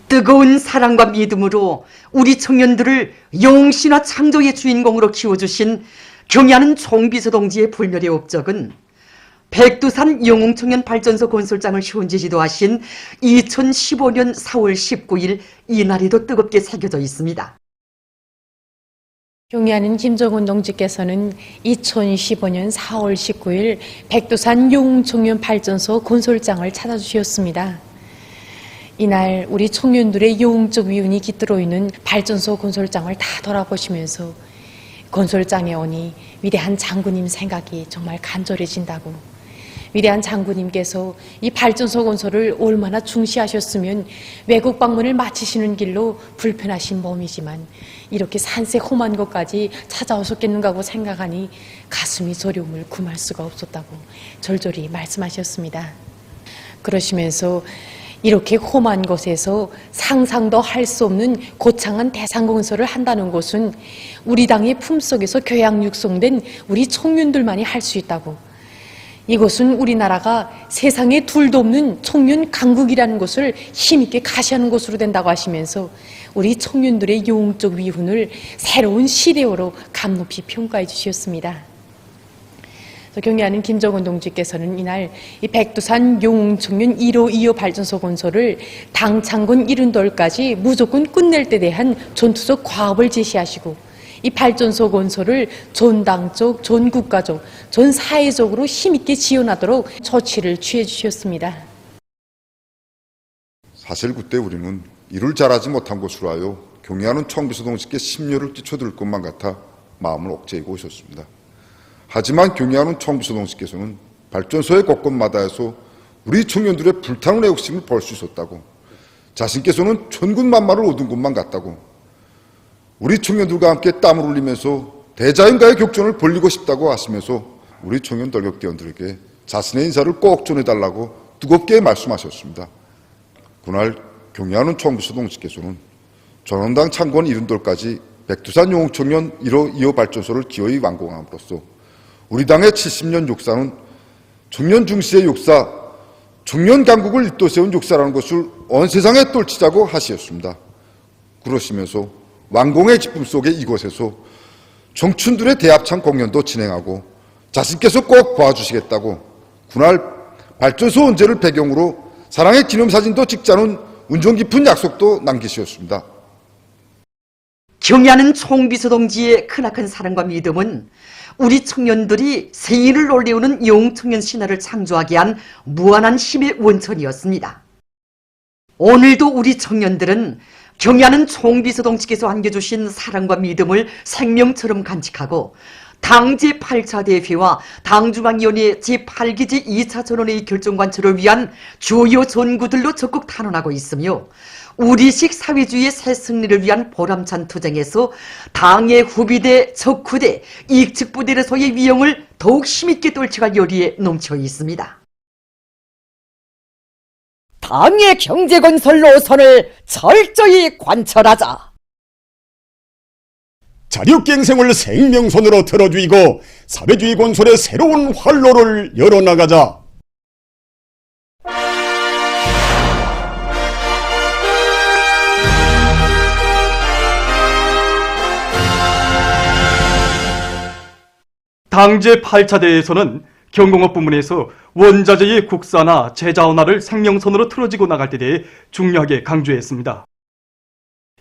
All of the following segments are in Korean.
뜨거운 사랑과 믿음으로 우리 청년들을 영웅시나 창조의 주인공으로 키워주신 경의하는 총비서 동지의 불멸의 업적은 백두산 영웅청년 발전소 건설장을 현지지도 하신 2015년 4월 19일 이날에도 뜨겁게 새겨져 있습니다. 경의하는 김정은 동지께서는 2015년 4월 19일 백두산 영웅청년 발전소 건설장을 찾아주셨습니다. 이날 우리 청년들의 영웅적 위운이 깃들어 있는 발전소 건설장을 다 돌아보시면서 건설장에 오니 위대한 장군님 생각이 정말 간절해진다고, 위대한 장군님께서 이 발전소 건설을 얼마나 중시하셨으면 외국 방문을 마치시는 길로 불편하신 몸이지만 이렇게 산세 험한 곳까지 찾아오셨겠는가 하고 생각하니 가슴이 저려움을 금할 수가 없었다고 절절히 말씀하셨습니다. 그러시면서 이렇게 험한 곳에서 상상도 할 수 없는 거창한 대상건설을 한다는 것은 우리 당의 품속에서 교양 육성된 우리 청년들만이 할 수 있다고, 이것은 우리나라가 세상에 둘도 없는 청년 강국이라는 것을 힘있게 가시하는 것으로 된다고 하시면서 우리 청년들의 영웅적 위훈을 새로운 시대어로 감높이 평가해 주셨습니다. 경의하는 김정은 동지께서는 이날 이 백두산 영웅청년 1호 2호 발전소 건설을 당 창건 70돌까지 무조건 끝낼 때 대한 전투적 과업을 제시하시고 이 발전소 건설을 전 당적, 전 국가적, 전 사회적으로 힘있게 지원하도록 조치를 취해 주셨습니다. 사실 그때 우리는 일을 잘하지 못한 것으로 하여 경의하는 총비서 동지께 심려를 끼쳐드릴 것만 같아 마음을 억제하고 오셨습니다. 하지만 경의하는 총비서 동지께서는 발전소의 곳곳마다에서 우리 청년들의 불타는 애국심을 볼 수 있었다고, 자신께서는 천군만마를 얻은 것만 같다고, 우리 청년들과 함께 땀을 흘리면서 대자연과의 격전을 벌이고 싶다고 하시면서 우리 청년 돌격대원들에게 자신의 인사를 꼭 전해달라고 뜨겁게 말씀하셨습니다. 그날 경의하는 총비서 동지께서는 전원당 창건 70돌까지 백두산 영웅청년 1호 2호 발전소를 기어이 완공함으로써 우리 당의 70년 역사는 청년 중시의 역사, 청년 강국을 잇도 세운 역사라는 것을 온 세상에 떨치자고 하시었습니다. 그러시면서 완공의 기쁨 속에 이곳에서 청춘들의 대합창 공연도 진행하고 자신께서 꼭 봐주시겠다고 그날 발전소 원제를 배경으로 사랑의 기념사진도 찍자는 은총 깊은 약속도 남기셨습니다. 경의하는 총비서 동지의 크나큰 사랑과 믿음은 우리 청년들이 세인을 올리우는 영웅청년 신화를 창조하게 한 무한한 힘의 원천이었습니다. 오늘도 우리 청년들은 경의하는 총비서 동지께서 안겨주신 사랑과 믿음을 생명처럼 간직하고 당 제8차 대회와 당중앙위원회 제8기제 2차 전원회의 결정관철을 위한 주요 전구들로 적극 탄원하고 있으며 우리식 사회주의의 새 승리를 위한 보람찬 투쟁에서 당의 후비대, 적후대, 이익측부대로서의 위용을 더욱 힘있게 떨쳐갈 열의에 넘쳐 있습니다. 당의 경제건설 노선을 철저히 관철하자. 자력갱생을 생명선으로 틀어주이고 사회주의 건설의 새로운 활로를 열어나가자. 당 제8차 대회에서는 경공업 부문에서 원자재의 국산화, 재자원화를 생명선으로 틀어지고 나갈 때 대해 중요하게 강조했습니다.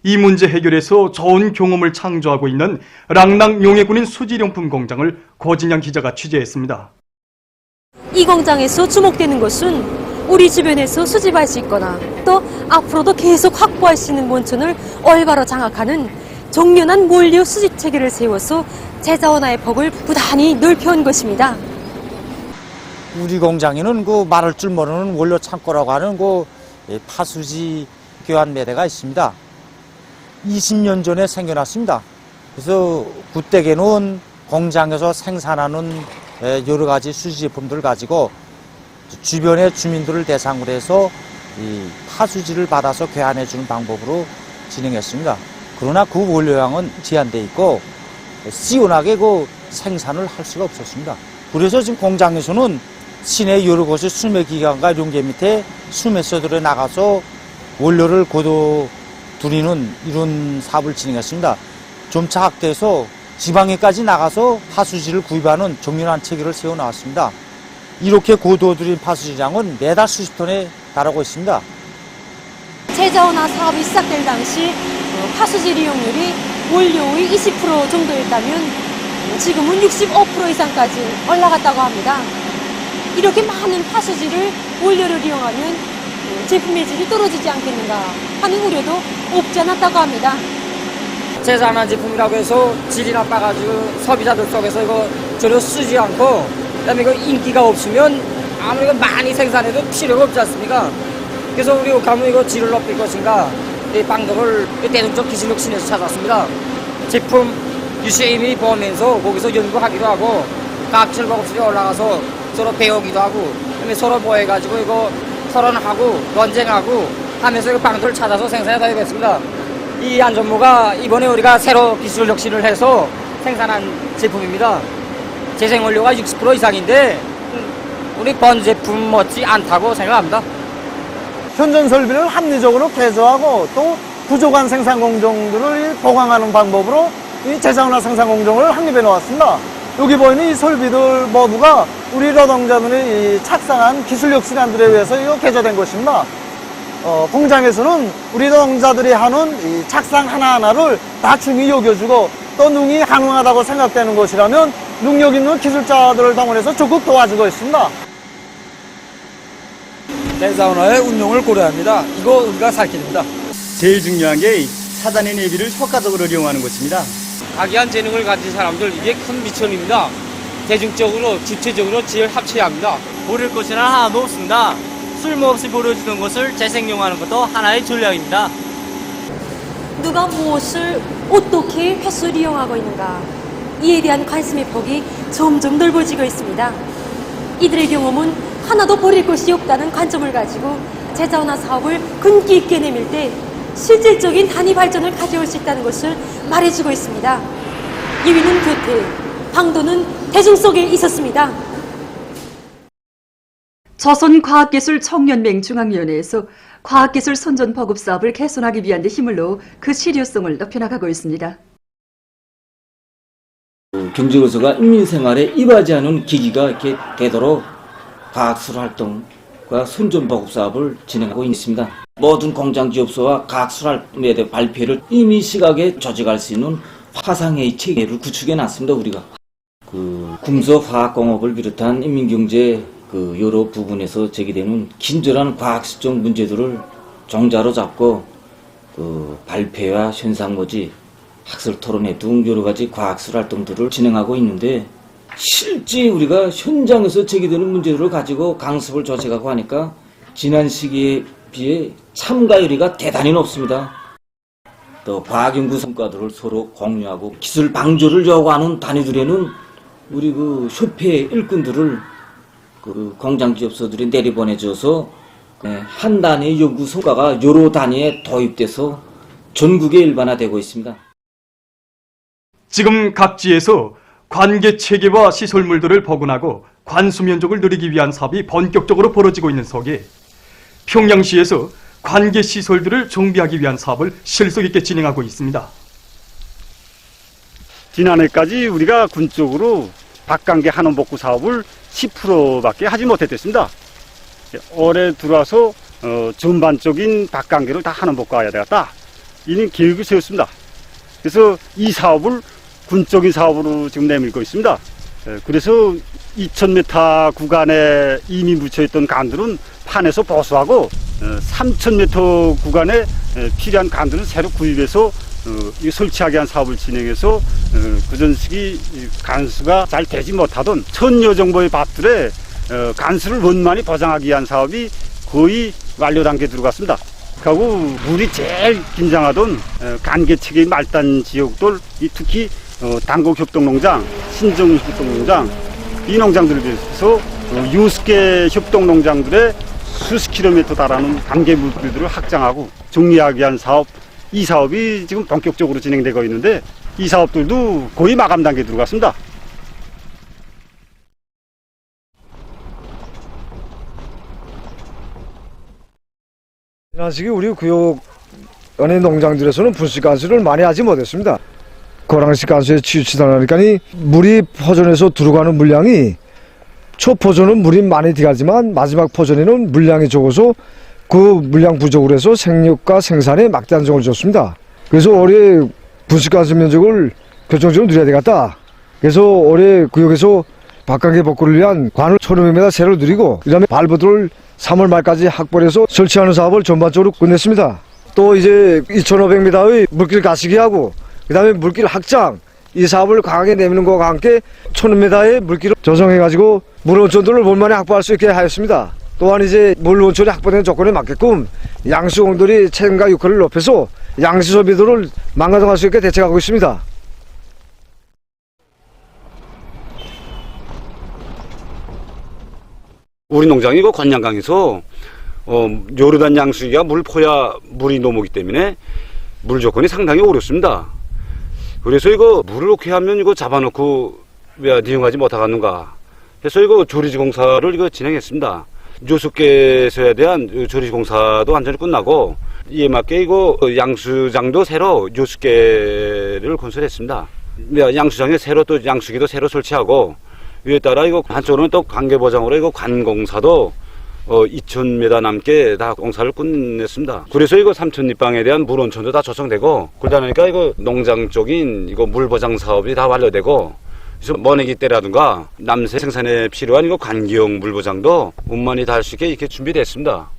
이 문제 해결에서 좋은 경험을 창조하고 있는 랑랑 용해군인 수지용품 공장을 고진양 기자가 취재했습니다. 이 공장에서 주목되는 것은 우리 주변에서 수집할 수 있거나 또 앞으로도 계속 확보할 수 있는 원천을 올바로 장악하는 정연한 원료 수집 체계를 세워서 재자원화의 폭을 부단히 넓혀온 것입니다. 우리 공장에는 그 말할 줄 모르는 원료 창고라고 하는 그 파수지 교환 매대가 있습니다. 20년 전에 생겨났습니다. 그래서 그때에는 공장에서 생산하는 여러 가지 수지 제품들을 가지고 주변의 주민들을 대상으로 해서 이 파수지를 받아서 교환해 주는 방법으로 진행했습니다. 그러나 그 원료량은 제한되어 있고 시원하게 그 생산을 할 수가 없었습니다. 그래서 지금 공장에서는 시내 여러 곳의 수매기관과 용계 밑에 수매소들에 나가서 원료를 고도 두리는 이런 사업을 진행했습니다. 점차 확대해서 지방에까지 나가서 파수지를 구입하는 정연한 체계를 세워 나왔습니다. 이렇게 고도 두린 파수지량은 매달 수십 톤에 달하고 있습니다. 제자원화 사업이 시작될 당시 파수지 이용률이 원료의 20% 정도였다면 지금은 65% 이상까지 올라갔다고 합니다. 이렇게 많은 파수지를 원료를 이용하면 제품의 질이 떨어지지 않겠는가 하는 우려도 없지 않았다고 합니다. 제자환 제품이라고 해서 질이 나빠가지고 소비자들 속에서 이거 전혀 쓰지 않고 그다음에 이거 인기가 없으면 아무리 많이 생산해도 필요가 없지 않습니까? 그래서 우리 가면 이거 질을 높일 것인가 이 방법을 대중적 기술력 신에서 찾았습니다. 제품 유시임이 보면서 거기서 연구하기도 하고 과학질 작업실에 올라가서 서로 배우기도 하고 그다음에 서로 모여가지고 이거 토론하고 논쟁하고 하면서 이 방법을 찾아서 생산해 다니겠습니다. 이 안전모가 이번에 우리가 새로 기술 혁신을 해서 생산한 제품입니다. 재생원료가 60% 이상인데 우리 본 제품 못지 않다고 생각합니다. 현존 설비를 합리적으로 개조하고 또 부족한 생산 공정들을 보강하는 방법으로 이 제자원화 생산 공정을 확립해 놓았습니다. 여기 보이는 이 설비들 모두가 우리 노동자들이 착상한 기술 혁신안들에 의해서 이거 개조된 것입니다. 공장에서는 우리 노동자들이 하는 이 착상 하나하나를 다 중히 여겨주고 또 능이 가능하다고 생각되는 것이라면 능력 있는 기술자들을 동원해서 적극 도와주고 있습니다. 제자원화의 운용을 고려합니다. 이거 우리가 살펴냅니다. 제일 중요한 게 사단의 내비를 효과적으로 이용하는 것입니다. 각이한 재능을 가진 사람들 이게 큰 미천입니다. 대중적으로 주체적으로 지혜를 합쳐야 합니다. 모를 것은 하나도 없습니다. 쓸모없이 버려지는 것을 재생용하는 것도 하나의 전략입니다. 누가 무엇을 어떻게 횟수를 이용하고 있는가 이에 대한 관심의 폭이 점점 넓어지고 있습니다. 이들의 경험은 하나도 버릴 것이 없다는 관점을 가지고 제자원화 사업을 근기 있게 내밀 때 실질적인 단위 발전을 가져올 수 있다는 것을 말해주고 있습니다. 유위는 곁에, 방도는 대중 속에 있었습니다. 조선과학기술 청년맹중앙위원회에서 과학기술 선전 보급 사업을 개선하기 위한 데 힘을 넣어 그 실효성을 높여나가고 있습니다. 경제로서가 인민생활에 입하지 않은 기기가 이렇게 되도록 과학술 활동과 선전 보급 사업을 진행하고 있습니다. 모든 공장 기업소와 과학술 활동에 대한 발표를 이미 시각에 조직할 수 있는 화상회의 체계를 구축해 놨습니다. 우리가 금속화학공업을 비롯한 인민경제 여러 부분에서 제기되는 긴절한 과학시적 문제들을 종자로 잡고 발표와 현상모집, 학술 토론회 등 여러 가지 과학술 활동들을 진행하고 있는데 실제 우리가 현장에서 제기되는 문제들을 가지고 강습을 조직하고 하니까 지난 시기에 비해 참가율이 대단히 높습니다. 또 과학연구 성과들을 서로 공유하고 기술 방조를 요구하는 단위들에는 우리 협회 일꾼들을 공장기업소들이 내려보내줘서 한 단위의 연구 성과가 여러 단위에 도입돼서 전국에 일반화되고 있습니다. 지금 각지에서 관계 체계와 시설물들을 복원하고 관수 면적을 늘리기 위한 사업이 본격적으로 벌어지고 있는 속에 평양시에서 관계 시설들을 정비하기 위한 사업을 실속 있게 진행하고 있습니다. 지난해까지 우리가 군적으로 박관계 한원복구 사업을 10%밖에 하지 못했습니다. 올해 들어와서 전반적인 박관계를 다 한원복구해야 되겠다. 이는 계획을 세웠습니다. 그래서 이 사업을 군적인 사업으로 지금 내밀고 있습니다. 그래서 2000m 구간에 이미 묻혀있던 간들은 판에서 보수하고 3000m 구간에 필요한 간들은 새로 구입해서 설치하기 위한 사업을 진행해서 그전 시기 간수가 잘 되지 못하던 1000여 정도의 밭들에 간수를 원만히 보장하기 위한 사업이 거의 완료 단계에 들어갔습니다. 그리고 물이 제일 긴장하던 간계체계 말단 지역들, 특히 당곡협동농장, 신정협동농장, 이 농장들에 비해서 6개 협동농장들의 수십 킬로미터 달하는 관계 물길들을 확장하고 정리하기 위한 사업, 이 사업이 지금 본격적으로 진행되고 있는데 이 사업들도 거의 마감 단계에 들어갔습니다. 지금 우리 구역 안의 농장들에서는 분식 간수를 많이 하지 못했습니다. 고랑식 간수에 치우치다 보니까 물이 포전에서 들어가는 물량이 초 포전은 물이 많이 들어가지만 마지막 포전에는 물량이 적어서 그 물량 부족으로 해서 생육과 생산에 막대한 정을 줬습니다. 그래서 올해 분식 간수 면적을 결정적으로 늘려야 되겠다. 그래서 올해 구역에서 박강계 복구를 위한 관을 1,500m 새로 누리고 그다음에 발부도를 3월 말까지 확보해서 설치하는 사업을 전반적으로 끝냈습니다. 또 이제 2,500m의 물길 가시기 하고 그다음에 물길 확장 이 사업을 강하게 내미는 것과 함께 1,000m의 물길을 조성해가지고 물온천도를 원만히 확보할 수 있게 하였습니다. 또한 이제 물온천이 확보된 조건에 맞게끔 양수공들이 책임과 역할을 높여서 양수 소비도를 망가져갈 수 있게 대책하고 있습니다. 우리 농장이 그 관양강에서 요르단 양수기가 물 포야 물이 넘어오기 때문에 물 조건이 상당히 어렵습니다. 그래서 이거 물을 어떻게 하면 이거 잡아놓고 왜 이용하지 못하겠는가 해서 이거 조리지 공사를 이거 진행했습니다. 요수께서에 대한 조리지 공사도 완전히 끝나고 이에 맞게 이거 양수장도 새로 요수께를 건설했습니다. 양수장에 새로 또 양수기도 새로 설치하고 위에 따라 이거 한쪽으로는 또 관계보장으로 이거 관공사도 2,000m 남게 다 공사를 끝냈습니다. 그래서 이거 삼천립방에 대한 물온천도 다 조성되고 그러다 보니까 이거 농장 쪽인 이거 물보장 사업이 다 완료되고 그래서 머내기 때라든가 남새 생산에 필요한 이거 관기용 물보장도 원만히 다 할 수 있게 이렇게 준비됐습니다.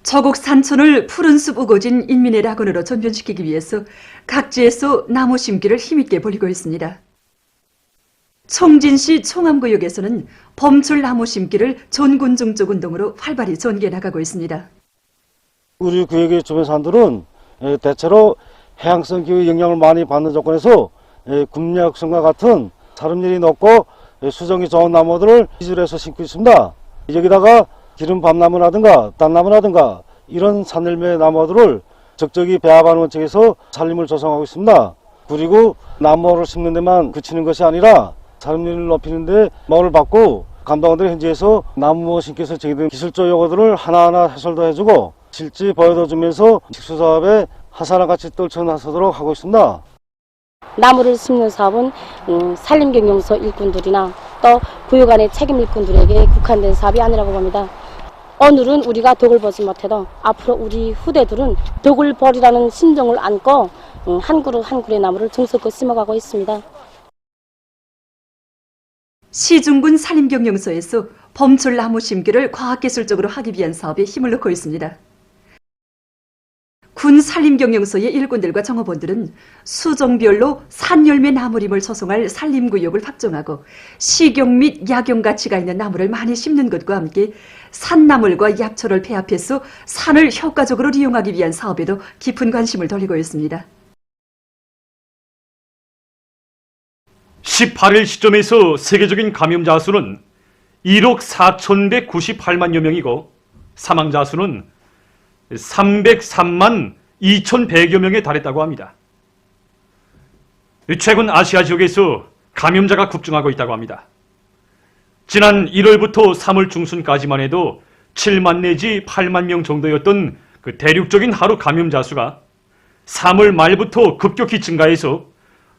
저곡 산천을 푸른 숲 우거진 인민의 낙원으로 전변시키기 위해서 각지에서 나무 심기를 힘있게 벌이고 있습니다. 청진시 청암구역에서는 범출 나무 심기를 전군중적 운동으로 활발히 전개해 나가고 있습니다. 우리 구역의 주변 산들은 대체로 해양성 기후 영향을 많이 받는 조건에서 금약성과 같은 사름률이 높고 수정이 좋은 나무들을 기술해서 심고 있습니다. 여기다가 기름 밤나무라든가 딴나무라든가 이런 산열매 나무들을 적적이 배합하는 원칙에서 산림을 조성하고 있습니다. 그리고 나무를 심는 데만 그치는 것이 아니라 산림률을 높이는 데 마을을 받고 감독원들이 현지에서 나무 심기 설정이 등 기술적 요구들을 하나하나 해설도 해주고 실지 보여도 주면서 직수사업에 하사나 같이 떨쳐나서도록 하고 있습니다. 나무를 심는 사업은 산림경영서 일꾼들이나 또 구역 안의 책임 일꾼들에게 국한된 사업이 아니라고 봅니다. 오늘은 우리가 덕을 보지 못해도 앞으로 우리 후대들은 덕을 보리라는 심정을 안고 한 그루 한 그루의 나무를 정성껏 심어가고 있습니다. 시중군 산림경영서에서 범출 나무 심기를 과학기술적으로 하기 위한 사업에 힘을 넣고 있습니다. 군 산림경영서의 일꾼들과 정업원들은 수종별로 산열매 나무림을 조성할 산림구역을 확정하고 식용 및 약용 가치가 있는 나무를 많이 심는 것과 함께 산나물과 약초를 배합해서 산을 효과적으로 이용하기 위한 사업에도 깊은 관심을 돌리고 있습니다. 18일 시점에서 세계적인 감염자 수는 1억 4,198만여 명이고 사망자 수는 303만 2,100여 명에 달했다고 합니다. 최근 아시아 지역에서 감염자가 급증하고 있다고 합니다. 지난 1월부터 3월 중순까지만 해도 7만 내지 8만 명 정도였던 그 대륙적인 하루 감염자 수가 3월 말부터 급격히 증가해서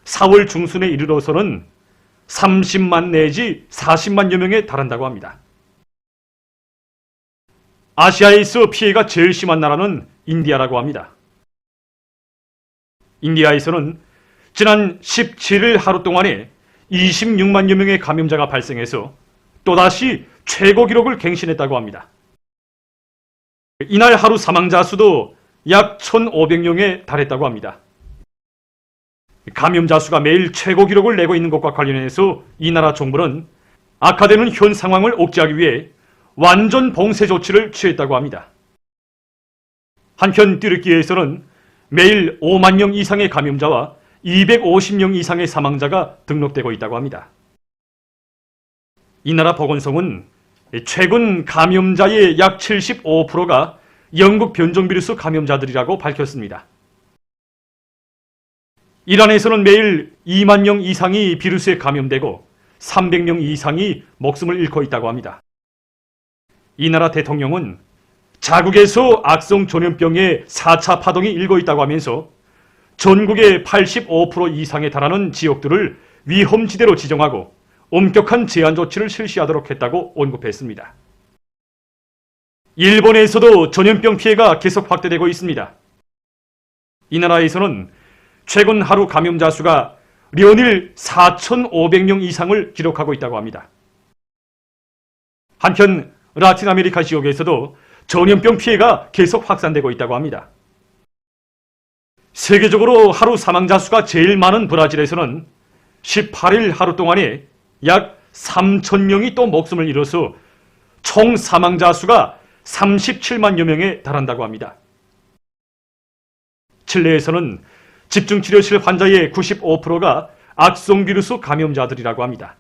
4월 중순에 이르러서는 30만 내지 40만여 명에 달한다고 합니다. 아시아에서 피해가 제일 심한 나라는 인디아라고 합니다. 인디아에서는 지난 17일 하루 동안에 26만여 명의 감염자가 발생해서 또다시 최고 기록을 갱신했다고 합니다. 이날 하루 사망자 수도 약 1,500명에 달했다고 합니다. 감염자 수가 매일 최고 기록을 내고 있는 것과 관련해서 이 나라 정부는 악화되는 현 상황을 억제하기 위해 완전 봉쇄 조치를 취했다고 합니다. 한편 튀르키예에서는 매일 5만 명 이상의 감염자와 250명 이상의 사망자가 등록되고 있다고 합니다. 이 나라 보건성은 최근 감염자의 약 75%가 영국 변종 비루스 감염자들이라고 밝혔습니다. 이란에서는 매일 2만 명 이상이 비루스에 감염되고 300명 이상이 목숨을 잃고 있다고 합니다. 이 나라 대통령은 자국에서 악성 전염병의 4차 파동이 일고 있다고 하면서 전국의 85% 이상에 달하는 지역들을 위험지대로 지정하고 엄격한 제한 조치를 실시하도록 했다고 언급했습니다. 일본에서도 전염병 피해가 계속 확대되고 있습니다. 이 나라에서는 최근 하루 감염자 수가 연일 4,500명 이상을 기록하고 있다고 합니다. 한편 라틴 아메리카 지역에서도 전염병 피해가 계속 확산되고 있다고 합니다. 세계적으로 하루 사망자 수가 제일 많은 브라질에서는 18일 하루 동안에 약 3,000명이 또 목숨을 잃어서 총 사망자 수가 37만여 명에 달한다고 합니다. 칠레에서는 집중치료실 환자의 95%가 악성 비루스 감염자들이라고 합니다.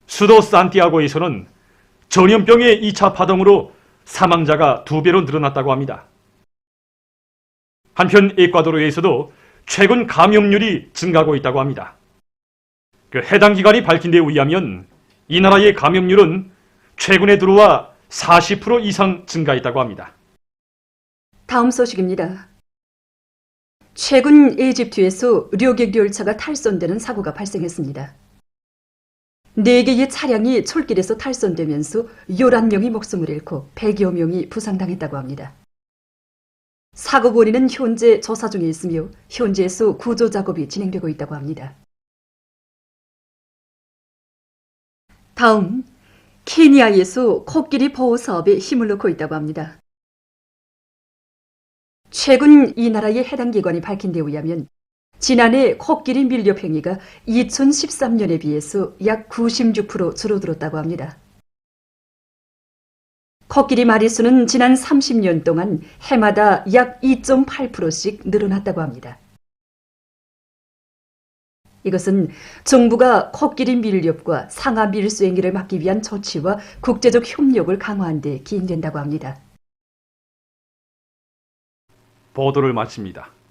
수도 산티아고에서는 전염병의 2차 파동으로 사망자가 2배로 늘어났다고 합니다. 한편 에콰도르에서도 최근 감염률이 증가하고 있다고 합니다. 해당 기관이 밝힌 데 의하면 이 나라의 감염률은 최근에 들어와 40% 이상 증가했다고 합니다. 다음 소식입니다. 최근 이집트에서 료객 열차가 탈선되는 사고가 발생했습니다. 4개의 차량이 철길에서 탈선되면서 11명이 목숨을 잃고 100여 명이 부상당했다고 합니다. 사고 원인은 현재 조사 중에 있으며 현지에서 구조 작업이 진행되고 있다고 합니다. 다음, 케니아에서 코끼리 보호 사업에 힘을 넣고 있다고 합니다. 최근 이 나라의 해당 기관이 밝힌 데 의하면 지난해 코끼리 밀렵 행위가 2013년에 비해서 약 96% 줄어들었다고 합니다. 코끼리 마리수는 지난 30년 동안 해마다 약 2.8%씩 늘어났다고 합니다. 이것은 정부가 코끼리 밀렵과 상하 밀수 행위를 막기 위한 조치와 국제적 협력을 강화한 데 기인된다고 합니다. 보도를 마칩니다.